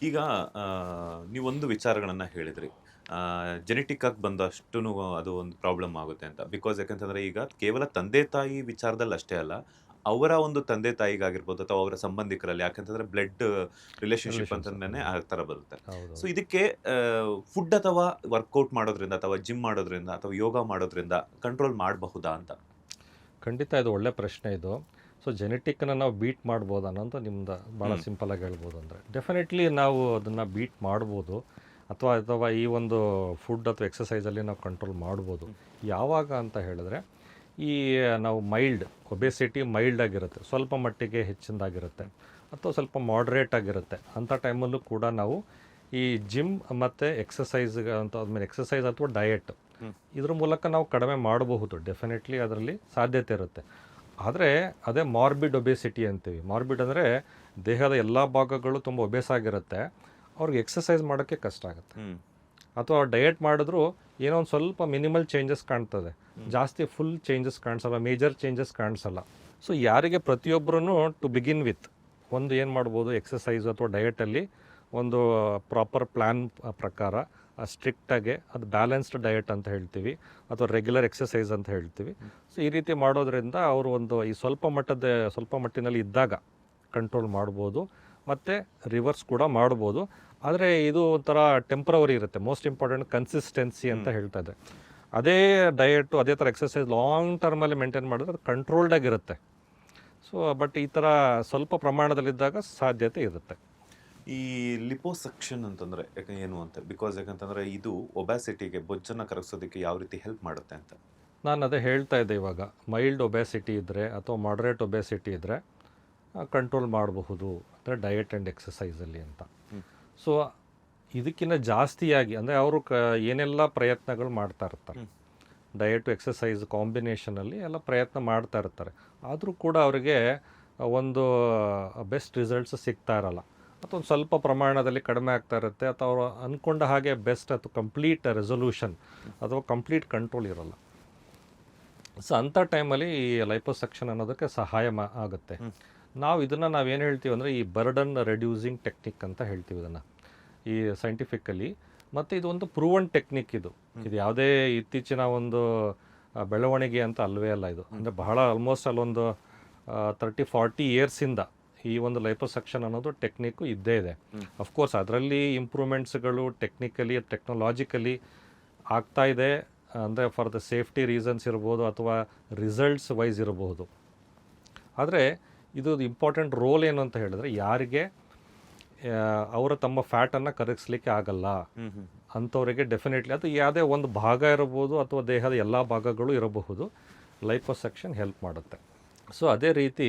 ಈಗ ಆ, ನೀವೊಂದು ವಿಚಾರಗಳನ್ನ ಹೇಳಿದ್ರಿ. ಜೆನೆಟಿಕ್ ಆಗಿ ಬಂದಷ್ಟುನು ಅದು ಒಂದು ಪ್ರಾಬ್ಲಮ್ ಆಗುತ್ತೆ ಅಂತ. ಬಿಕಾಸ್ ಯಾಕಂತಂದ್ರೆ ಈಗ ಕೇವಲ ತಂದೆ-ತಾಯಿ ವಿಚಾರದಲ್ಲಿ ಅಷ್ಟೇ ಅಲ್ಲ, ಅವರ ಒಂದು ತಂದೆ-ತಾಯಿಗಾಗಿರ್ಬೋದು ಅಥವಾ ಅವರ ಸಂಬಂಧಿಕರಲ್ಲಿ ಯಾಕಂತಂದ್ರೆ ಬ್ಲಡ್ ರಿಲೇಶನ್‌ಶಿಪ್ ರಿಲೇಷನ್ಸ್. ಅಂತಂದೇನೆ ಆ ತರ ಬರುತ್ತೆ. ಸೊ ಹೌದೌದು. ಇದಕ್ಕೆ ಫುಡ್ ಅಥವಾ ವರ್ಕೌಟ್ ಮಾಡೋದ್ರಿಂದ ಅಥವಾ ಜಿಮ್ ಮಾಡೋದ್ರಿಂದ ಅಥವಾ ಯೋಗ ಮಾಡೋದ್ರಿಂದ ಕಂಟ್ರೋಲ್ ಮಾಡಬಹುದಾ ಅಂತ? ಖಂಡಿತ ಇದು ಒಳ್ಳೆ ಪ್ರಶ್ನೆ ಇದು. ಸೊ ಜೆನೆಟಿಕ್ನ ನಾವು ಬೀಟ್ ಮಾಡ್ಬೋದು ಅನ್ನೋದು ನಿಮ್ದು ಭಾಳ ಹ್ಮ್. ಸಿಂಪಲಾಗಿ ಹೇಳ್ಬೋದು. ಅಂದರೆ ಡೆಫಿನೆಟ್ಲಿ ನಾವು ಅದನ್ನು ಬೀಟ್ ಮಾಡ್ಬೋದು, ಅಥವಾ ಈ ಒಂದು ಫುಡ್ ಅಥವಾ ಎಕ್ಸಸೈಸಲ್ಲಿ ನಾವು ಕಂಟ್ರೋಲ್ ಮಾಡ್ಬೋದು. ಯಾವಾಗ ಅಂತ ಹೇಳಿದ್ರೆ, ಈ ನಾವು ಒಬೆಸಿಟಿ ಮೈಲ್ಡ್ ಆಗಿರುತ್ತೆ, ಸ್ವಲ್ಪ ಮಟ್ಟಿಗೆ ಹೆಚ್ಚಿಂದಾಗಿರುತ್ತೆ, ಅಥವಾ ಸ್ವಲ್ಪ ಮಾಡ್ರೇಟ್ ಆಗಿರುತ್ತೆ. ಅಂಥ ಟೈಮಲ್ಲೂ ಕೂಡ ನಾವು ಈ ಜಿಮ್ ಮತ್ತು ಎಕ್ಸಸೈಸ್ಗೆ ಅಂತ ಆದಮೇಲೆ ಎಕ್ಸಸೈಸ್ ಅಥವಾ ಡಯಟ್ ಹ್ಮ್. ಇದ್ರ ಮೂಲಕ ನಾವು ಕಡಿಮೆ ಮಾಡಬಹುದು. ಡೆಫಿನೆಟ್ಲಿ ಅದರಲ್ಲಿ ಸಾಧ್ಯತೆ ಇರುತ್ತೆ. ಆದರೆ ಅದೇ ಮಾರ್ಬಿಡ್ ಒಬೆಸಿಟಿ ಅಂತೀವಿ. ಮಾರ್ಬಿಡ್ ಅಂದರೆ ದೇಹದ ಎಲ್ಲ ಭಾಗಗಳು ತುಂಬ ಒಬೇಸಾಗಿರುತ್ತೆ, ಅವ್ರಿಗೆ ಎಕ್ಸಸೈಸ್ ಮಾಡೋಕ್ಕೆ ಕಷ್ಟ ಆಗುತ್ತೆ. ಹ್ಮ್. ಅಥವಾ ಡಯಟ್ ಮಾಡಿದ್ರು ಏನೋ ಒಂದು ಸ್ವಲ್ಪ ಮಿನಿಮಲ್ ಚೇಂಜಸ್ ಕಾಣ್ತದೆ, ಜಾಸ್ತಿ ಫುಲ್ ಚೇಂಜಸ್ ಕಾಣಿಸಲ್ಲ, ಮೇಜರ್ ಚೇಂಜಸ್ ಕಾಣಿಸಲ್ಲ. ಸೊ ಯಾರಿಗೆ ಪ್ರತಿಯೊಬ್ಬರೂ ಟು ಬಿಗಿನ್ ವಿತ್ ಒಂದು ಏನು ಮಾಡ್ಬೋದು, ಎಕ್ಸಸೈಸ್ ಅಥವಾ ಡಯಟಲ್ಲಿ ಒಂದು ಪ್ರಾಪರ್ ಪ್ಲ್ಯಾನ್ ಪ್ರಕಾರ ಸ್ಟ್ರಿಕ್ಟಾಗಿ ಅದು ಬ್ಯಾಲೆನ್ಸ್ಡ್ ಡಯಟ್ ಅಂತ ಹೇಳ್ತೀವಿ, ಅಥವಾ ರೆಗ್ಯುಲರ್ ಎಕ್ಸಸೈಸ್ ಅಂತ ಹೇಳ್ತೀವಿ. ಸೊ ಈ ರೀತಿ ಮಾಡೋದ್ರಿಂದ ಅವರು ಒಂದು ಈ ಸ್ವಲ್ಪ ಮಟ್ಟಿನಲ್ಲಿ ಇದ್ದಾಗ ಕಂಟ್ರೋಲ್ ಮಾಡ್ಬೋದು, ಮತ್ತು ರಿವರ್ಸ್ ಕೂಡ ಮಾಡ್ಬೋದು. ಆದರೆ ಇದು ಒಂಥರ ಟೆಂಪ್ರವರಿ ಇರುತ್ತೆ. ಮೋಸ್ಟ್ ಇಂಪಾರ್ಟೆಂಟ್ ಕನ್ಸಿಸ್ಟೆನ್ಸಿ ಅಂತ ಹೇಳ್ತಾ ಇದೆ. ಅದೇ ಡಯಟು ಅದೇ ಥರ ಎಕ್ಸಸೈಸ್ ಲಾಂಗ್ ಟರ್ಮಲ್ಲಿ ಮೇಂಟೈನ್ ಮಾಡಿದ್ರೆ ಅದು ಕಂಟ್ರೋಲ್ಡಾಗಿರುತ್ತೆ. ಸೊ ಬಟ್ ಈ ಥರ ಸ್ವಲ್ಪ ಪ್ರಮಾಣದಲ್ಲಿದ್ದಾಗ ಸಾಧ್ಯತೆ ಇರುತ್ತೆ. ಈ ಲಿಪೋಸಕ್ಷನ್ ಅಂತಂದ್ರೆ ಏನು ಅಂತ? ಬಿಕಾಸ್ ಯಾಕಂತಂದ್ರೆ ಇದು ಒಬ್ಯಾಸಿಟಿಗೆ ಬೊಜ್ಜನ್ನ ಕರಗಿಸೋದಕ್ಕೆ ಯಾವ ರೀತಿ ಹೆಲ್ಪ್ ಮಾಡುತ್ತೆ ಅಂತ? ನಾನು ಅದೇ ಹೇಳ್ತಾ ಇದ್ದೆ ಇವಾಗ. ಮೈಲ್ಡ್ ಒಬೆಸಿಟಿ ಇದ್ದರೆ ಅಥವಾ ಮಾಡ್ರೇಟ್ ಒಬೆಸಿಟಿ ಇದ್ದರೆ ಕಂಟ್ರೋಲ್ ಮಾಡಬಹುದು, ಅಂದರೆ ಡಯಟ್ ಆ್ಯಂಡ್ ಎಕ್ಸಸೈಸಲ್ಲಿ ಅಂತ. ಹ್ಮ್. ಸೊ ಇದಕ್ಕಿಂತ ಜಾಸ್ತಿಯಾಗಿ ಅಂದರೆ ಅವರು ಏನೆಲ್ಲ ಪ್ರಯತ್ನಗಳು ಮಾಡ್ತಾ ಇರ್ತಾರೆ, ಹ್ಮ್. ಡಯಟು ಎಕ್ಸಸೈಸ್ ಕಾಂಬಿನೇಷನಲ್ಲಿ ಎಲ್ಲ ಪ್ರಯತ್ನ ಮಾಡ್ತಾ ಇರ್ತಾರೆ. ಆದರೂ ಕೂಡ ಅವರಿಗೆ ಒಂದು ಬೆಸ್ಟ್ ರಿಸಲ್ಟ್ಸ್ ಸಿಗ್ತಾ ಇರಲ್ಲ, ಅಥವಾ ಒಂದು ಸ್ವಲ್ಪ ಪ್ರಮಾಣದಲ್ಲಿ ಕಡಿಮೆ ಆಗ್ತಾ ಇರುತ್ತೆ, ಅಥವಾ ಅವರು ಅಂದ್ಕೊಂಡ ಹಾಗೆ ಬೆಸ್ಟ್ ಅಥವಾ ಕಂಪ್ಲೀಟ್ ರೆಸೊಲ್ಯೂಷನ್ ಅಥವಾ ಕಂಪ್ಲೀಟ್ ಕಂಟ್ರೋಲ್ ಇರೋಲ್ಲ. ಸೊ ಅಂಥ ಟೈಮಲ್ಲಿ ಈ ಲೈಪೋಸಕ್ಷನ್ ಅನ್ನೋದಕ್ಕೆ ಸಹಾಯ ಆಗುತ್ತೆ. ನಾವೇನು ಹೇಳ್ತೀವಿ ಅಂದರೆ, ಈ ಬರ್ಡನ್ ರೆಡ್ಯೂಸಿಂಗ್ ಟೆಕ್ನಿಕ್ ಅಂತ ಹೇಳ್ತೀವಿ ಇದನ್ನು ಈ ಸೈಂಟಿಫಿಕಲಿ. ಮತ್ತು ಇದು ಒಂದು ಪ್ರೂವನ್ ಟೆಕ್ನಿಕ್. ಇದು ಯಾವುದೇ ಇತ್ತೀಚಿನ ಒಂದು ಬೆಳವಣಿಗೆ ಅಂತ ಅಲ್ವೇ ಅಲ್ಲ. ಇದು ಅಂದರೆ ಬಹಳ ಆಲ್ಮೋಸ್ಟ್ ಅಲ್ಲೊಂದು 30-40 ಇಯರ್ಸಿಂದ ಈ ಒಂದು ಲೈಪೋಸಕ್ಷನ್ ಅನ್ನೋದು ಟೆಕ್ನಿಕ್ಕು ಇದ್ದೇ ಇದೆ. ಅಫ್ಕೋರ್ಸ್ ಅದರಲ್ಲಿ ಇಂಪ್ರೂವ್ಮೆಂಟ್ಸ್ಗಳು ಟೆಕ್ನಾಲಜಿಕಲಿ ಆಗ್ತಾ ಇದೆ. ಅಂದರೆ ಫಾರ್ ದ ಸೇಫ್ಟಿ ರೀಸನ್ಸ್ ಇರ್ಬೋದು, ಅಥವಾ ರಿಸಲ್ಟ್ಸ್ ವೈಸ್ ಇರಬಹುದು. ಆದರೆ ಇದು ಇಂಪಾರ್ಟೆಂಟ್ ರೋಲ್ ಏನು ಅಂತ ಹೇಳಿದ್ರೆ, ಯಾರಿಗೆ ಅವರು ತಮ್ಮ ಫ್ಯಾಟನ್ನು ಕರಗಿಸ್ಲಿಕ್ಕೆ ಆಗಲ್ಲ ಅಂಥವರಿಗೆ ಡೆಫಿನೆಟ್ಲಿ ಅದು ಯಾವುದೇ ಒಂದು ಭಾಗ ಇರಬಹುದು, ಅಥವಾ ದೇಹದ ಎಲ್ಲ ಭಾಗಗಳು ಇರಬಹುದು, ಲೈಪೋಸಕ್ಷನ್ ಹೆಲ್ಪ್ ಮಾಡುತ್ತೆ. ಸೊ ಅದೇ ರೀತಿ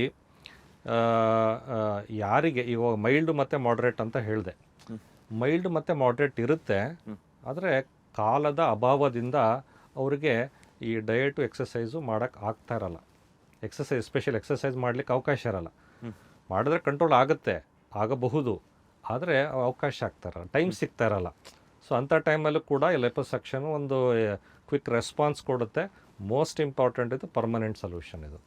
ಯಾರಿಗೆ ಇವಾಗ ಮೈಲ್ಡ್ ಮತ್ತು ಮಾಡ್ರೇಟ್ ಅಂತ ಹೇಳಿದೆ, ಮೈಲ್ಡ್ ಮತ್ತು ಮಾಡ್ರೇಟ್ ಇರುತ್ತೆ. ಆದರೆ ಕಾಲದ ಅಭಾವದಿಂದ ಅವರಿಗೆ ಈ ಡಯಟು ಎಕ್ಸಸೈಸು ಮಾಡೋಕ್ಕೆ ಆಗ್ತಾ ಇರಲ್ಲ. ಸ್ಪೆಷಲ್ ಎಕ್ಸಸೈಸ್ ಮಾಡಲಿಕ್ಕೆ ಅವಕಾಶ ಇರಲ್ಲ. ಮಾಡಿದ್ರೆ ಕಂಟ್ರೋಲ್ ಆಗಬಹುದು, ಆದರೆ ಅವಕಾಶ ಆಗ್ತಾ ಇರಲ್ಲ, ಟೈಮ್ ಸಿಗ್ತಾ ಇರಲ್ಲ. ಸೊ ಅಂಥ ಟೈಮಲ್ಲೂ ಕೂಡ ಈ ಲೈಪೋಸಕ್ಷನ್ ಒಂದು ಕ್ವಿಕ್ ರೆಸ್ಪಾನ್ಸ್ ಕೊಡುತ್ತೆ. ಮೋಸ್ಟ್ ಇಂಪಾರ್ಟೆಂಟ್ ಇದು ಪರ್ಮನೆಂಟ್ ಸೊಲ್ಯೂಷನ್ ಇದು.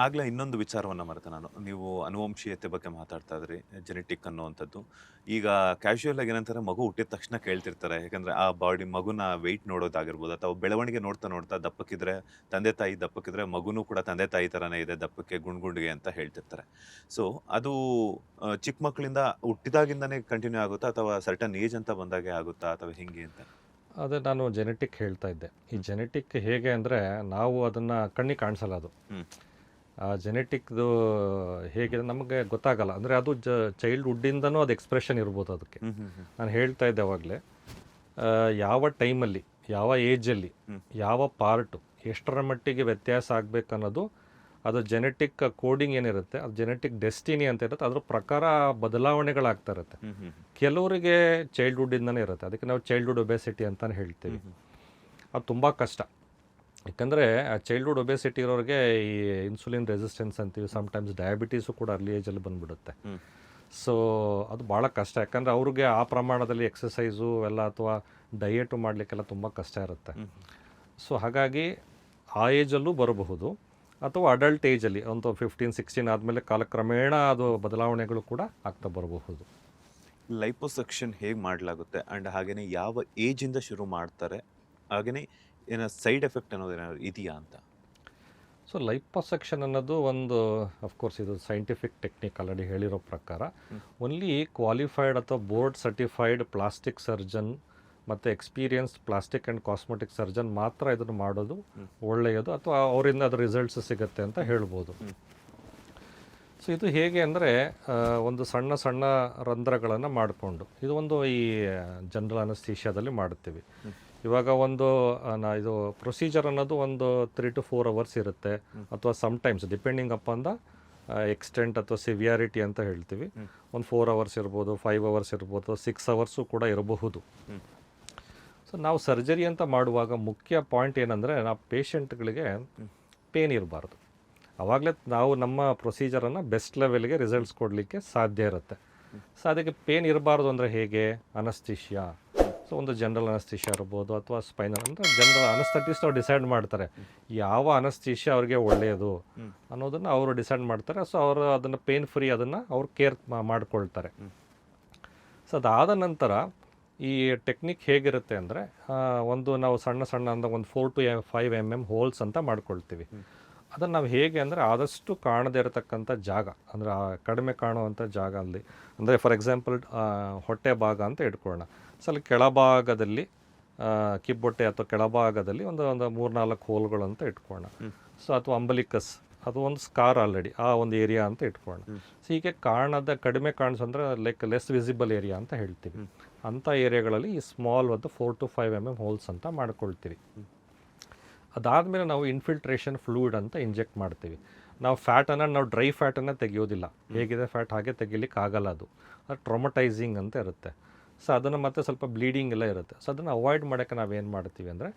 ಆಗ್ಲೇ ಇನ್ನೊಂದು ವಿಚಾರವನ್ನ ಮರೆತೆ ನಾನು. ನೀವು ಅನುವಂಶೀಯತೆ ಬಗ್ಗೆ ಮಾತಾಡ್ತಾ ಇದ್ರಿ, ಜೆನೆಟಿಕ್ ಅನ್ನುವಂಥದ್ದು. ಈಗ ಕ್ಯಾಶುಯಲ್ ಆಗಿ ಏನಂತಾರೆ, ಮಗು ಹುಟ್ಟಿದ ತಕ್ಷಣ ಕೇಳ್ತಿರ್ತಾರೆ. ಯಾಕಂದ್ರೆ ಆ ಮಗುನ ವೆಯ್ಟ್ ನೋಡೋದಾಗಿರ್ಬೋದು, ಅಥವಾ ಬೆಳವಣಿಗೆ ನೋಡ್ತಾ ನೋಡ್ತಾ ದಪ್ಪಕ್ಕಿದ್ರೆ ತಂದೆ ತಾಯಿ ದಪ್ಪಕ್ಕಿದ್ರೆ ಮಗುನೂ ಕೂಡ ತಂದೆ ತಾಯಿ ಥರನೇ ಇದೆ ದಪ್ಪಕ್ಕೆ ಗುಂಡ್ಗುಂಡಿಗೆ ಅಂತ ಹೇಳ್ತಿರ್ತಾರೆ. ಸೊ ಅದು ಚಿಕ್ಕ ಮಕ್ಕಳಿಂದ ಹುಟ್ಟಿದಾಗಿಂದನೇ ಕಂಟಿನ್ಯೂ ಆಗುತ್ತಾ, ಅಥವಾ ಸರ್ಟನ್ ಏಜ್ ಅಂತ ಬಂದಾಗೆ ಆಗುತ್ತಾ, ಅಥವಾ ಹೆಂಗೆ ಅಂತ? ಅದೇ ನಾನು ಜೆನೆಟಿಕ್ ಹೇಳ್ತಾ ಇದ್ದೆ. ಈ ಜೆನೆಟಿಕ್ ಹೇಗೆ ಅಂದರೆ, ನಾವು ಅದನ್ನು ಕಣ್ಣಿಗೆ ಕಾಣಿಸಲ್ಲ. ಅದು ಹ್ಮ್. ಜೆನೆಟಿಕ್ದು ಹೇಗೆ ನಮಗೆ ಗೊತ್ತಾಗಲ್ಲ. ಅಂದರೆ ಅದು ಚೈಲ್ಡ್ಹುಡ್ಡಿಂದನೂ ಅದು ಎಕ್ಸ್ಪ್ರೆಷನ್ ಇರ್ಬೋದು ಅದಕ್ಕೆ. ನಾನು ಹೇಳ್ತಾ ಇದ್ದೆ ಅವಾಗಲೇ, ಯಾವ ಟೈಮಲ್ಲಿ, ಯಾವ ಏಜಲ್ಲಿ, ಯಾವ ಪಾರ್ಟು ಎಷ್ಟರ ಮಟ್ಟಿಗೆ ವ್ಯತ್ಯಾಸ ಆಗಬೇಕನ್ನೋದು, ಅದು ಜೆನೆಟಿಕ್ ಕೋಡಿಂಗ್ ಏನಿರುತ್ತೆ, ಅದು ಜೆನೆಟಿಕ್ ಡೆಸ್ಟಿನಿ ಅಂತ ಇರುತ್ತೆ, ಅದ್ರ ಪ್ರಕಾರ ಬದಲಾವಣೆಗಳಾಗ್ತಾ ಇರುತ್ತೆ. ಕೆಲವರಿಗೆ ಚೈಲ್ಡ್ಹುಡ್ಡಿಂದನೇ ಇರುತ್ತೆ, ಅದಕ್ಕೆ ನಾವು ಚೈಲ್ಡ್ಹುಡ್ ಒಬೆಸಿಟಿ ಅಂತಲೇ ಹೇಳ್ತೀವಿ. ಅದು ತುಂಬ ಕಷ್ಟ. ಯಾಕಂದರೆ ಚೈಲ್ಡ್ಹುಡ್ ಒಬೆಸಿಟಿ ಇರೋರಿಗೆ ಈ ಇನ್ಸುಲಿನ್ ರೆಸಿಸ್ಟೆನ್ಸ್ ಅಂತೀವಿ, ಸಮ್ಟೈಮ್ಸ್ ಡಯಾಬಿಟೀಸು ಕೂಡ ಅರ್ಲಿ ಏಜಲ್ಲಿ ಬಂದುಬಿಡುತ್ತೆ. ಸೊ ಅದು ಭಾಳ ಕಷ್ಟ. ಯಾಕಂದರೆ ಅವ್ರಿಗೆ ಆ ಪ್ರಮಾಣದಲ್ಲಿ ಎಕ್ಸಸೈಸು ಎಲ್ಲ ಅಥವಾ ಡಯಟು ಮಾಡಲಿಕ್ಕೆಲ್ಲ ತುಂಬ ಕಷ್ಟ ಇರುತ್ತೆ. ಸೊ ಹಾಗಾಗಿ ಆ ಏಜಲ್ಲೂ ಬರಬಹುದು, ಅಥವಾ ಅಡಲ್ಟ್ ಏಜಲ್ಲಿ ಒಂದು 15-16 ಆದಮೇಲೆ ಕಾಲಕ್ರಮೇಣ ಅದು ಬದಲಾವಣೆಗಳು ಕೂಡ ಆಗ್ತಾ ಬರಬಹುದು. ಲೈಪೋಸಕ್ಷನ್ ಹೇಗೆ ಮಾಡಲಾಗುತ್ತೆ ಆ್ಯಂಡ್ ಹಾಗೆಯೇ ಯಾವ ಏಜಿಂದ ಶುರು ಮಾಡ್ತಾರೆ, ಹಾಗೆಯೇ ಏನೋ ಸೈಡ್ ಎಫೆಕ್ಟ್ ಅನ್ನೋದೇನಾದ್ರು ಇದೆಯಾ ಅಂತ? ಸೊ ಲೈಪೋಸಕ್ಷನ್ ಅನ್ನೋದು ಒಂದು ಅಫ್ಕೋರ್ಸ್ ಇದು ಸೈಂಟಿಫಿಕ್ ಟೆಕ್ನಿಕ್ ಆಲ್ರೆಡಿ ಹೇಳಿರೋ ಪ್ರಕಾರ ಓನ್ಲಿ ಕ್ವಾಲಿಫೈಡ್ ಅಥವಾ ಬೋರ್ಡ್ ಸರ್ಟಿಫೈಡ್ ಪ್ಲಾಸ್ಟಿಕ್ ಸರ್ಜನ್ ಮತ್ತು experienced plastic and cosmetic surgeon ಮಾತ್ರ ಇದನ್ನು ಮಾಡೋದು ಒಳ್ಳೆಯದು, ಅಥವಾ ಅವರಿಂದ ಅದು ರಿಸಲ್ಟ್ಸ್ ಸಿಗುತ್ತೆ ಅಂತ ಹೇಳ್ಬೋದು. ಸೊ ಇದು ಹೇಗೆ ಅಂದರೆ ಒಂದು ಸಣ್ಣ ಸಣ್ಣ ರಂಧ್ರಗಳನ್ನು ಮಾಡಿಕೊಂಡು ಇದು ಒಂದು ಈ ಜನರಲ್ ಅನಸ್ತೇಷಿಯಾದಲ್ಲಿ ಮಾಡ್ತೀವಿ. ಇವಾಗ ಒಂದು ಇದು ಪ್ರೊಸೀಜರ್ ಅನ್ನೋದು ಒಂದು 3 to 4 hours ಇರುತ್ತೆ, ಅಥವಾ sometimes depending upon the extent ಅಥವಾ ಸಿವಿಯಾರಿಟಿ ಅಂತ ಹೇಳ್ತೀವಿ. ಒಂದು 4 hours ಇರ್ಬೋದು, 5 hours ಇರ್ಬೋದು, 6 hours ಕೂಡ ಇರಬಹುದು. ಸೊ ನಾವು ಸರ್ಜರಿ ಅಂತ ಮಾಡುವಾಗ ಮುಖ್ಯ ಪಾಯಿಂಟ್ ಏನಂದರೆ ನಾವು ಪೇಷಂಟ್ಗಳಿಗೆ ಪೇನ್ ಇರಬಾರ್ದು. ಆವಾಗಲೇ ನಾವು ನಮ್ಮ ಪ್ರೊಸೀಜರನ್ನು ಬೆಸ್ಟ್ ಲೆವೆಲ್ಗೆ ರಿಸಲ್ಟ್ಸ್ ಕೊಡಲಿಕ್ಕೆ ಸಾಧ್ಯ ಇರುತ್ತೆ. ಸೊ ಅದಕ್ಕೆ ಪೇನ್ ಇರಬಾರ್ದು ಅಂದರೆ ಹೇಗೆ? ಅನಸ್ತೇಷಿಯಾ. ಸೊ ಒಂದು ಜನರಲ್ ಅನಸ್ತೇಷಿಯಾ ಇರ್ಬೋದು ಅಥವಾ ಸ್ಪೈನಲ್, ಅಂದರೆ ಜನರಲ್ ಅನಸ್ತಟಿಸ್ಟ್ ಅವ್ರು ಡಿಸೈಡ್ ಮಾಡ್ತಾರೆ ಯಾವ ಅನಸ್ತೇಷಿಯಾ ಅವ್ರಿಗೆ ಒಳ್ಳೆಯದು ಅನ್ನೋದನ್ನು ಅವರು ಡಿಸೈಡ್ ಮಾಡ್ತಾರೆ. ಸೊ ಅವರು ಅದನ್ನು ಪೇನ್ ಫ್ರೀ ಅದನ್ನು ಅವ್ರು ಕೇರ್ ಮಾಡ್ಕೊಳ್ತಾರೆ. ಸೊ ಅದಾದ ನಂತರ ಈ ಟೆಕ್ನಿಕ್ ಹೇಗಿರುತ್ತೆ ಅಂದರೆ ಒಂದು ನಾವು ಸಣ್ಣ ಸಣ್ಣ ಅಂದರೆ ಒಂದು 4 to 5 mm ಹೋಲ್ಸ್ ಅಂತ ಮಾಡ್ಕೊಳ್ತೀವಿ. ಅದನ್ನು ನಾವು ಹೇಗೆ ಅಂದರೆ ಆದಷ್ಟು ಕಾಣದೇ ಇರತಕ್ಕಂಥ ಜಾಗ, ಅಂದರೆ ಕಡಿಮೆ ಕಾಣುವಂಥ ಜಾಗ ಅಲ್ಲಿ, ಅಂದರೆ ಫಾರ್ ಎಕ್ಸಾಂಪಲ್ ಹೊಟ್ಟೆ ಭಾಗ ಅಂತ ಇಟ್ಕೊಳ್ಳೋಣ. ಸೊ ಅಲ್ಲಿ ಕೆಳಭಾಗದಲ್ಲಿ ಕಿಬ್ಬೊಟ್ಟೆ ಅಥವಾ ಕೆಳಭಾಗದಲ್ಲಿ ಒಂದು 3-4 ಹೋಲ್ಗಳು ಅಂತ ಇಟ್ಕೊಳ್ಳೋಣ. ಸೊ ಅಥವಾ ಅಂಬಲಿಕಸ್, ಅದು ಒಂದು ಸ್ಕಾರ್ ಆಲ್ರೆಡಿ ಆ ಒಂದು ಏರಿಯಾ ಅಂತ ಇಟ್ಕೊಳ್ಳೋಣ. ಸೊ ಹೀಗೆ ಕಡಿಮೆ ಕಾಣಿಸಂದ್ರೆ ಲೈಕ್ ಲೆಸ್ ವಿಸಿಬಲ್ ಏರಿಯಾ ಅಂತ ಹೇಳ್ತೀವಿ. ಅಂಥ ಏರಿಯಾಗಳಲ್ಲಿ ಈ ಸ್ಮಾಲ್ ಒಂದು 4 to 5 mm ಹೋಲ್ಸ್ ಅಂತ ಮಾಡ್ಕೊಳ್ತೀವಿ. ಅದಾದಮೇಲೆ ನಾವು ಇನ್ಫಿಲ್ಟ್ರೇಷನ್ ಫ್ಲೂಯಿಡ್ ಅಂತ ಇಂಜೆಕ್ಟ್ ಮಾಡ್ತೀವಿ. ನಾವು ಫ್ಯಾಟನ್ನು ನಾವು ಡ್ರೈ ಫ್ಯಾಟನ್ನು ತೆಗೆಯೋದಿಲ್ಲ, ಹೇಗಿದೆ ಫ್ಯಾಟ್ ಹಾಗೆ ತೆಗಿಲಿಕ್ಕೆ ಆಗಲ್ಲ. ಅದು ಟ್ರೊಮಟೈಸಿಂಗ್ ಅಂತ ಇರುತ್ತೆ. ಸೊ ಅದನ್ನು ಮತ್ತೆ ಸ್ವಲ್ಪ ಬ್ಲೀಡಿಂಗ್ ಎಲ್ಲ ಇರುತ್ತೆ. ಸೊ ಅದನ್ನು ಅವಾಯ್ಡ್ ಮಾಡೋಕ್ಕೆ ನಾವೇನು ಮಾಡ್ತೀವಿ ಅಂದರೆ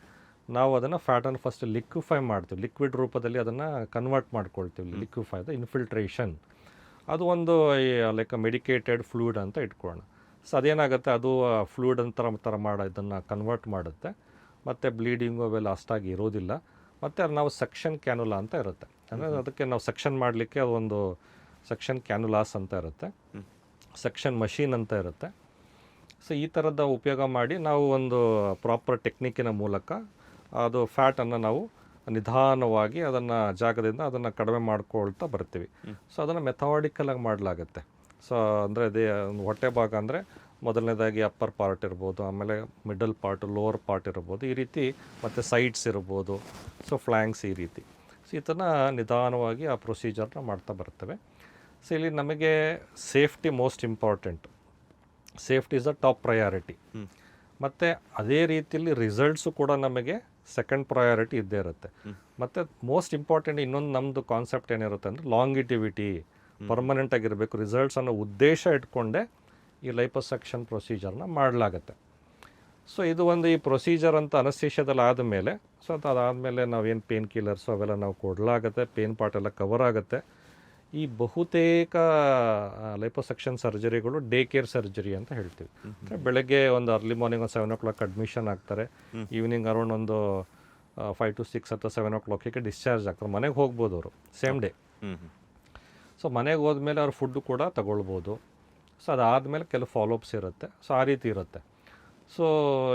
ನಾವು ಅದನ್ನು ಫ್ಯಾಟನ್ನು ಫಸ್ಟ್ ಲಿಕ್ವಿಫೈ ಮಾಡ್ತೀವಿ, ಲಿಕ್ವಿಡ್ ರೂಪದಲ್ಲಿ ಅದನ್ನು ಕನ್ವರ್ಟ್ ಮಾಡ್ಕೊಳ್ತೀವಿ. ಲಿಕ್ವಿಫೈ ಅದು ಇನ್ಫಿಲ್ಟ್ರೇಷನ್. ಅದು ಒಂದು ಲೈಕ್ ಮೆಡಿಕೇಟೆಡ್ ಫ್ಲೂಯಿಡ್ ಅಂತ ಇಟ್ಕೊಳ್ಳೋಣ. ಸೊ ಅದೇನಾಗುತ್ತೆ, ಅದು ಫ್ಲೂಯಿಡ್ ಥರ ಮಾಡೋ ಇದನ್ನು ಕನ್ವರ್ಟ್ ಮಾಡುತ್ತೆ, ಮತ್ತು ಬ್ಲೀಡಿಂಗು ಅವೆಲ್ಲ ಅಷ್ಟಾಗಿ ಇರೋದಿಲ್ಲ. ಮತ್ತು ಅದು ನಾವು ಸೆಕ್ಷನ್ ಕ್ಯಾನುಲಾ ಅಂತ ಇರುತ್ತೆ, ಅಂದರೆ ಅದಕ್ಕೆ ನಾವು ಸೆಕ್ಷನ್ ಮಾಡಲಿಕ್ಕೆ ಅದೊಂದು ಸೆಕ್ಷನ್ ಕ್ಯಾನುಲಾಸ್ ಅಂತ ಇರುತ್ತೆ, ಸೆಕ್ಷನ್ ಮಷೀನ್ ಅಂತ ಇರುತ್ತೆ. ಸೊ ಈ ಥರದ ಉಪಯೋಗ ಮಾಡಿ ನಾವು ಒಂದು ಪ್ರಾಪರ್ ಟೆಕ್ನಿಕ್ಕಿನ ಮೂಲಕ ಅದು ಫ್ಯಾಟನ್ನು ನಾವು ನಿಧಾನವಾಗಿ ಅದನ್ನು ಜಾಗದಿಂದ ಅದನ್ನು ಕಡಿಮೆ ಮಾಡ್ಕೊಳ್ತಾ ಬರ್ತೀವಿ. ಸೊ ಅದನ್ನು ಮೆಥಾಡಿಕಲಾಗಿ ಮಾಡಲಾಗುತ್ತೆ. ಸೊ ಅಂದರೆ ಅದೇ ಒಂದು ಹೊಟ್ಟೆ ಭಾಗ ಅಂದರೆ ಮೊದಲನೇದಾಗಿ ಅಪ್ಪರ್ ಪಾರ್ಟ್ ಇರ್ಬೋದು, ಆಮೇಲೆ ಮಿಡಲ್ ಪಾರ್ಟ್, ಲೋವರ್ ಪಾರ್ಟ್ ಇರ್ಬೋದು, ಈ ರೀತಿ, ಮತ್ತು ಸೈಡ್ಸ್ ಇರ್ಬೋದು, ಸೊ ಫ್ಲ್ಯಾಂಕ್ಸ್, ಈ ರೀತಿ. ಸೊ ಇದನ್ನು ನಿಧಾನವಾಗಿ ಆ ಪ್ರೊಸೀಜರ್ನ ಮಾಡ್ತಾ ಬರ್ತೇವೆ. ಸೊ ಇಲ್ಲಿ ನಮಗೆ safety most important. Safety is a top priority. ಮತ್ತು ಅದೇ ರೀತಿಯಲ್ಲಿ ರಿಸಲ್ಟ್ಸು ಕೂಡ ನಮಗೆ ಸೆಕೆಂಡ್ ಪ್ರಯಾರಿಟಿ ಇದ್ದೇ ಇರುತ್ತೆ. ಮತ್ತು ಮೋಸ್ಟ್ ಇಂಪಾರ್ಟೆಂಟ್ ಇನ್ನೊಂದು ನಮ್ಮದು ಕಾನ್ಸೆಪ್ಟ್ ಏನಿರುತ್ತೆ ಅಂದರೆ ಲಾಂಗಿಟಿವಿಟಿ, ಪರ್ಮನೆಂಟ್ ಆಗಿರಬೇಕು ರಿಸಲ್ಟ್ಸ್ ಅನ್ನೋ ಉದ್ದೇಶ ಇಟ್ಕೊಂಡೆ ಈ ಲೈಪೋಸಕ್ಷನ್ ಪ್ರೊಸೀಜರ್ನ ಮಾಡಲಾಗತ್ತೆ. ಸೊ ಇದು ಒಂದು ಈ ಪ್ರೊಸೀಜರ್ ಅಂತ ಅನಸ್ತೇಷಿಯಾದಲ್ಲಿ ಆದಮೇಲೆ, ಸೊ ಅದಾದಮೇಲೆ ನಾವೇನು ಪೇನ್ ಕಿಲ್ಲರ್ಸು ಅವೆಲ್ಲ ನಾವು ಕೊಡಲಾಗತ್ತೆ, ಪೇನ್ ಪಾರ್ಟ್ ಎಲ್ಲ ಕವರ್ ಆಗುತ್ತೆ. ಈ ಬಹುತೇಕ ಲೈಪೋಸಕ್ಷನ್ ಸರ್ಜರಿಗಳು ಡೇ ಕೇರ್ ಸರ್ಜರಿ ಅಂತ ಹೇಳ್ತೀವಿ. ಬೆಳಗ್ಗೆ ಒಂದು ಅರ್ಲಿ ಮಾರ್ನಿಂಗ್ ಒಂದು 7 o'clock ಅಡ್ಮಿಷನ್ ಆಗ್ತಾರೆ, ಈವ್ನಿಂಗ್ ಅರೌಂಡ್ ಒಂದು 5 to 6 ಅಥವಾ 7 o'clock ಡಿಸ್ಚಾರ್ಜ್ ಆಗ್ತಾರೆ. ಮನೆಗೆ ಹೋಗ್ಬೋದು ಅವರು ಸೇಮ್ ಡೇ. ಸೊ ಮನೆಗೆ ಹೋದ್ಮೇಲೆ ಅವ್ರು ಫುಡ್ಡು ಕೂಡ ತಗೊಳ್ಬೋದು. ಸೊ ಅದಾದಮೇಲೆ ಕೆಲವು ಫಾಲೋಅಪ್ಸ್ ಇರುತ್ತೆ. ಸೊ ಆ ರೀತಿ ಇರುತ್ತೆ. ಸೊ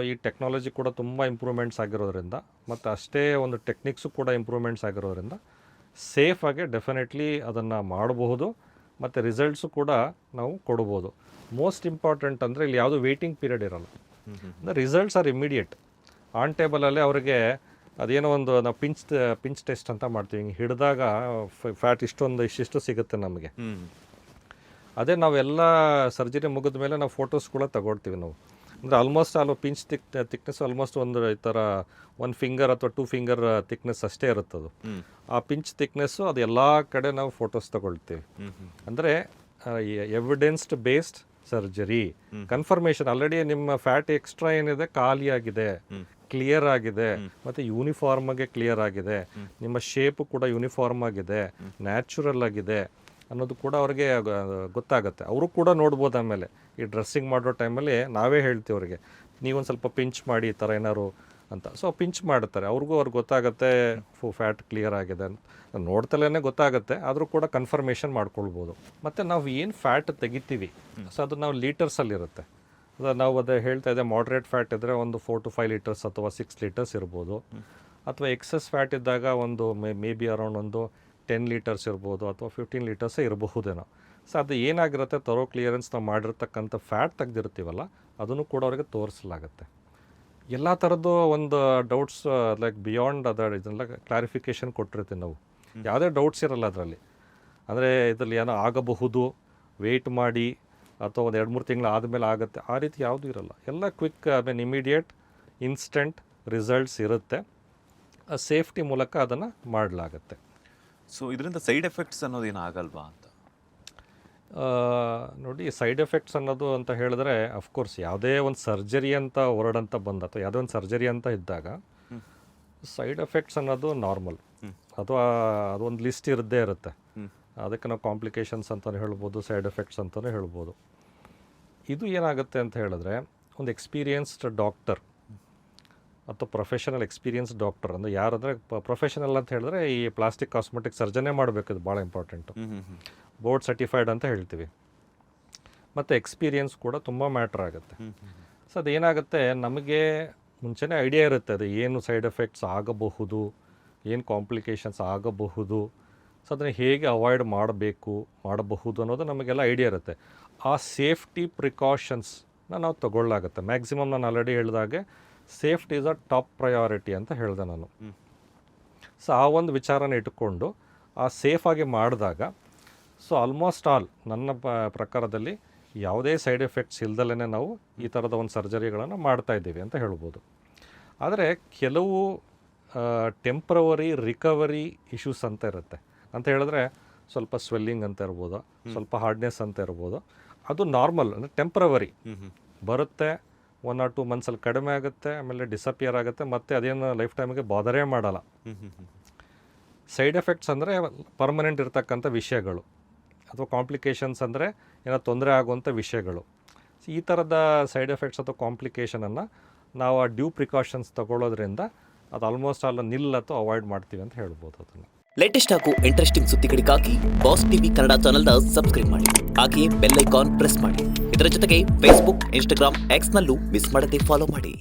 ಈ ಟೆಕ್ನಾಲಜಿ ಕೂಡ ತುಂಬ ಇಂಪ್ರೂವ್ಮೆಂಟ್ಸ್ ಆಗಿರೋದ್ರಿಂದ, ಮತ್ತು ಅಷ್ಟೇ ಒಂದು ಟೆಕ್ನಿಕ್ಸು ಕೂಡ ಇಂಪ್ರೂವ್ಮೆಂಟ್ಸ್ ಆಗಿರೋದ್ರಿಂದ ಸೇಫಾಗಿ ಡೆಫಿನೆಟ್ಲಿ ಅದನ್ನು ಮಾಡಬಹುದು, ಮತ್ತು ರಿಸಲ್ಟ್ಸು ಕೂಡ ನಾವು ಕೊಡ್ಬೋದು. ಮೋಸ್ಟ್ ಇಂಪಾರ್ಟೆಂಟ್ ಅಂದರೆ ಇಲ್ಲಿ ಯಾವುದೂ ವೇಟಿಂಗ್ ಪೀರಿಯಡ್ ಇರೋಲ್ಲ. ಅಂದರೆ ರಿಸಲ್ಟ್ಸ್ ಆರ್ ಇಮಿಡಿಯೇಟ್ ಆನ್ ಟೇಬಲಲ್ಲೇ. ಅವರಿಗೆ ಅದೇನೋ ಒಂದು ನಾವು ಪಿಂಚ್ ಟೆಸ್ಟ್ ಅಂತ ಮಾಡ್ತೀವಿ. ಹಿಂಗೆ ಹಿಡಿದಾಗ ಫ್ಯಾಟ್ ಇಷ್ಟಿಷ್ಟು ಸಿಗುತ್ತೆ ನಮಗೆ. ಅದೇ ನಾವೆಲ್ಲ ಸರ್ಜರಿ ಮುಗಿದ ಮೇಲೆ ನಾವು ಫೋಟೋಸ್ ಕೂಡ ತಗೊಳ್ತೀವಿ ನಾವು. ಅಂದರೆ ಆಲ್ಮೋಸ್ಟ್ ಅಲ್ಲಿ ಪಿಂಚ್ ಥಿಕ್ನೆಸ್ ಆಲ್ಮೋಸ್ಟ್ ಒಂದು ಈ ಥರ 1 finger ಅಥವಾ 2 finger ಥಿಕ್ನೆಸ್ ಅಷ್ಟೇ ಇರುತ್ತದು. ಆ ಪಿಂಚ್ ಥಿಕ್ನೆಸ್ಸು ಅದು ಎಲ್ಲ ಕಡೆ ನಾವು ಫೋಟೋಸ್ ತಗೊಳ್ತೀವಿ. ಅಂದರೆ ಎವಿಡೆನ್ಸ್ಡ್ ಬೇಸ್ಡ್ ಸರ್ಜರಿ ಕನ್ಫರ್ಮೇಷನ್. ಆಲ್ರೆಡಿ ನಿಮ್ಮ ಫ್ಯಾಟ್ ಎಕ್ಸ್ಟ್ರಾ ಏನಿದೆ ಖಾಲಿಯಾಗಿದೆ, ಕ್ಲಿಯರ್ ಆಗಿದೆ, ಮತ್ತು ಯೂನಿಫಾರ್ಮ್ ಆಗಿ ಕ್ಲಿಯರ್ ಆಗಿದೆ, ನಿಮ್ಮ ಶೇಪು ಕೂಡ ಯೂನಿಫಾರ್ಮ್ ಆಗಿದೆ, ನ್ಯಾಚುರಲ್ ಆಗಿದೆ ಅನ್ನೋದು ಕೂಡ ಅವ್ರಿಗೆ ಗೊತ್ತಾಗುತ್ತೆ. ಅವರು ಕೂಡ ನೋಡ್ಬೋದು. ಆಮೇಲೆ ಈ ಡ್ರೆಸ್ಸಿಂಗ್ ಮಾಡೋ ಟೈಮಲ್ಲಿ ನಾವೇ ಹೇಳ್ತೀವಿ ಅವ್ರಿಗೆ, ನೀವೊಂದು ಸ್ವಲ್ಪ ಪಿಂಚ್ ಮಾಡಿ ಈ ಥರ ಏನಾದ್ರು ಅಂತ. ಸೊ ಪಿಂಚ್ ಮಾಡ್ತಾರೆ, ಅವ್ರಿಗೆ ಗೊತ್ತಾಗುತ್ತೆ ಫ್ಯಾಟ್ ಕ್ಲಿಯರ್ ಆಗಿದೆ ಅಂತ. ನೋಡ್ತಲೇ ಗೊತ್ತಾಗುತ್ತೆ, ಆದರೂ ಕೂಡ ಕನ್ಫರ್ಮೇಷನ್ ಮಾಡ್ಕೊಳ್ಬೋದು. ಮತ್ತು ನಾವು ಏನು ಫ್ಯಾಟ್ ತೆಗಿತೀವಿ ಸೊ ಅದು ನಾವು ಲೀಟರ್ಸಲ್ಲಿರುತ್ತೆ. ನಾವು ಅದೇ ಹೇಳ್ತಾ ಇದ್ದೆ, ಮಾಡ್ರೇಟ್ ಫ್ಯಾಟ್ ಇದ್ದರೆ ಒಂದು 4 to 5 ಲೀಟರ್ಸ್ ಅಥವಾ 6 ಲೀಟರ್ಸ್ ಇರ್ಬೋದು. ಅಥವಾ ಎಕ್ಸಸ್ ಫ್ಯಾಟ್ ಇದ್ದಾಗ ಒಂದು ಮೇ ಬಿ ಅರೌಂಡ್ ಒಂದು 10 ಲೀಟರ್ಸ್ ಇರ್ಬೋದು ಅಥವಾ 15 ಲೀಟರ್ಸೇ ಇರಬಹುದೇನೋ. ಸೊ ಅದು ಏನಾಗಿರುತ್ತೆ, ತರೋ ಕ್ಲಿಯರೆನ್ಸ್ ನಾವು ಮಾಡಿರ್ತಕ್ಕಂಥ ಫ್ಯಾಟ್ ತೆಗೆದಿರ್ತೀವಲ್ಲ ಅದನ್ನು ಕೂಡ ಅವರಿಗೆ ತೋರಿಸಲಾಗುತ್ತೆ. ಎಲ್ಲ ಥರದ್ದು ಒಂದು ಡೌಟ್ಸ್ ಲೈಕ್ ಬಿಯಾಂಡ್ ಇದನ್ನೆಲ್ಲ ಕ್ಲಾರಿಫಿಕೇಷನ್ ಕೊಟ್ಟಿರ್ತೀವಿ ನಾವು. ಯಾವುದೇ ಡೌಟ್ಸ್ ಇರಲ್ಲ ಅದರಲ್ಲಿ. ಅಂದರೆ ಇದರಲ್ಲಿ ಏನೋ ಆಗಬಹುದು, ವೆಯ್ಟ್ ಮಾಡಿ ಅಥವಾ ಒಂದು 2-3 ತಿಂಗಳು ಆದಮೇಲೆ ಆಗುತ್ತೆ, ಆ ರೀತಿ ಯಾವುದೂ ಇರಲ್ಲ. ಎಲ್ಲ ಕ್ವಿಕ್ ಇಮಿಡಿಯೇಟ್ ಇನ್ಸ್ಟೆಂಟ್ ರಿಸಲ್ಟ್ಸ್ ಇರುತ್ತೆ. ಸೇಫ್ಟಿ ಮೂಲಕ ಅದನ್ನು ಮಾಡಲಾಗುತ್ತೆ. ಸೊ ಇದರಿಂದ ಸೈಡ್ ಎಫೆಕ್ಟ್ಸ್ ಅನ್ನೋದು ಏನು ಆಗಲ್ವಾ ಅಂತ? ನೋಡಿ, ಸೈಡ್ ಎಫೆಕ್ಟ್ಸ್ ಅನ್ನೋದು ಅಂತ ಹೇಳಿದ್ರೆ ಅಫ್ಕೋರ್ಸ್ ಯಾವುದೇ ಒಂದು ಸರ್ಜರಿ ಅಂತ ವರ್ಡ್ ಅಂತ ಬಂದ ಅಥವಾ ಯಾವುದೇ ಒಂದು ಸರ್ಜರಿ ಅಂತ ಇದ್ದಾಗ ಸೈಡ್ ಎಫೆಕ್ಟ್ಸ್ ಅನ್ನೋದು ನಾರ್ಮಲ್, ಅಥವಾ ಅದೊಂದು ಲಿಸ್ಟ್ ಇರದೇ ಇರುತ್ತೆ. ಅದಕ್ಕೆ ನಾವು ಕಾಂಪ್ಲಿಕೇಶನ್ಸ್ ಅಂತಲೇ ಹೇಳ್ಬೋದು, ಸೈಡ್ ಎಫೆಕ್ಟ್ಸ್ ಅಂತಲೇ ಹೇಳ್ಬೋದು. ಇದು ಏನಾಗುತ್ತೆ ಅಂತ ಹೇಳಿದ್ರೆ, ಒಂದು ಎಕ್ಸ್ಪೀರಿಯನ್ಸ್ಡ್ ಡಾಕ್ಟರ್ ಅಥವಾ ಪ್ರೊಫೆಷನಲ್ ಎಕ್ಸ್ಪೀರಿಯನ್ಸ್ ಡಾಕ್ಟರ್ ಅಂದರೆ ಯಾರಂದರೆ ಪ್ರೊಫೆಷನಲ್ ಅಂತ ಹೇಳಿದ್ರೆ ಈ ಪ್ಲಾಸ್ಟಿಕ್ ಕಾಸ್ಮೆಟಿಕ್ ಸರ್ಜನೇ ಮಾಡಬೇಕು, ಇದು ಭಾಳ ಇಂಪಾರ್ಟೆಂಟು. ಬೋರ್ಡ್ ಸರ್ಟಿಫೈಡ್ ಅಂತ ಹೇಳ್ತೀವಿ. ಮತ್ತು ಎಕ್ಸ್ಪೀರಿಯನ್ಸ್ ಕೂಡ ತುಂಬ ಮ್ಯಾಟ್ರ್ ಆಗುತ್ತೆ. ಸೊ ಅದೇನಾಗುತ್ತೆ, ನಮಗೆ ಮುಂಚೆನೇ ಐಡಿಯಾ ಇರುತ್ತೆ ಅದು ಏನು ಸೈಡ್ ಎಫೆಕ್ಟ್ಸ್ ಆಗಬಹುದು, ಏನು ಕಾಂಪ್ಲಿಕೇಶನ್ಸ್ ಆಗಬಹುದು, ಸೊ ಅದನ್ನು ಹೇಗೆ ಅವಾಯ್ಡ್ ಮಾಡಬಹುದು ಅನ್ನೋದು ನಮಗೆಲ್ಲ ಐಡಿಯಾ ಇರುತ್ತೆ. ಆ ಸೇಫ್ಟಿ ಪ್ರಿಕಾಷನ್ಸ್ನ ನಾವು ತಗೊಳ್ಳಾಗುತ್ತೆ. ಮ್ಯಾಕ್ಸಿಮಮ್ ನಾನು ಆಲ್ರೆಡಿ ಹೇಳಿದಾಗೆ safety is a top priority ಅಂತ ಹೇಳಿದೆ ನಾನು. ಸೊ ಆ ಒಂದು ವಿಚಾರನ ಇಟ್ಕೊಂಡು ಆ ಸೇಫಾಗಿ ಮಾಡಿದಾಗ ಸೊ ಆಲ್ಮೋಸ್ಟ್ ಆಲ್ ನನ್ನ ಪ್ರಕಾರದಲ್ಲಿ ಯಾವುದೇ ಸೈಡ್ ಎಫೆಕ್ಟ್ಸ್ ಇಲ್ದಲೇ ನಾವು ಈ ಥರದ ಒಂದು ಸರ್ಜರಿಗಳನ್ನು ಮಾಡ್ತಾಯಿದ್ದೀವಿ ಅಂತ ಹೇಳ್ಬೋದು. ಆದರೆ ಕೆಲವು ಟೆಂಪ್ರವರಿ ರಿಕವರಿ ಇಶ್ಯೂಸ್ ಅಂತ ಇರುತ್ತೆ. ಅಂತ ಹೇಳಿದ್ರೆ ಸ್ವಲ್ಪ ಸ್ವೆಲ್ಲಿಂಗ್ ಅಂತ ಇರ್ಬೋದು, ಸ್ವಲ್ಪ ಹಾರ್ಡ್ನೆಸ್ ಅಂತ ಇರ್ಬೋದು. ಅದು ನಾರ್ಮಲ್, ಅಂದರೆ ಟೆಂಪ್ರವರಿ ಬರುತ್ತೆ, 1 or 2 ಮಂತ್ಸಲ್ಲಿ ಕಡಿಮೆ ಆಗುತ್ತೆ, ಆಮೇಲೆ ಡಿಸಪಿಯರ್ ಆಗುತ್ತೆ, ಮತ್ತು ಅದೇನು ಲೈಫ್ ಟೈಮಿಗೆ ಬಾದರೇ ಮಾಡಲ್ಲ. ಸೈಡ್ ಎಫೆಕ್ಟ್ಸ್ ಅಂದರೆ ಪರ್ಮನೆಂಟ್ ಇರ್ತಕ್ಕಂಥ ವಿಷಯಗಳು, ಅಥವಾ ಕಾಂಪ್ಲಿಕೇಶನ್ಸ್ ಅಂದರೆ ಏನೋ ತೊಂದರೆ ಆಗುವಂಥ ವಿಷಯಗಳು. ಈ ಥರದ ಸೈಡ್ ಎಫೆಕ್ಟ್ಸ್ ಅಥವಾ ಕಾಂಪ್ಲಿಕೇಶನನ್ನು ನಾವು ಆ ಡ್ಯೂ ಪ್ರಿಕಾಷನ್ಸ್ ತಗೊಳ್ಳೋದ್ರಿಂದ ಅದು ಆಲ್ಮೋಸ್ಟ್ ಆಲ್ ಅಥವಾ ಅವಾಯ್ಡ್ ಮಾಡ್ತೀವಿ ಅಂತ ಹೇಳ್ಬೋದು. ಅದನ್ನು ಲೇಟೆಸ್ಟ್ ಹಾಗೂ ಇಂಟ್ರೆಸ್ಟಿಂಗ್ ಸುದ್ದಿಗಳಿಗಾಗಿ ಬಾಸ್ ಟಿವಿ ಕನ್ನಡ ಚಾನೆಲ್ನ ಸಬ್ಸ್ಕ್ರೈಬ್ ಮಾಡಿ. ಹಾಗೆಯೇ ಬೆಲ್ ಐಕಾನ್ ಪ್ರೆಸ್ ಮಾಡಿ. ಇದರ ಜೊತೆಗೆ ಫೇಸ್ಬುಕ್, ಇನ್ಸ್ಟಾಗ್ರಾಮ್, ಎಕ್ಸ್ನಲ್ಲೂ ಮಿಸ್ ಮಾಡದೆ ಫಾಲೋ ಮಾಡಿ.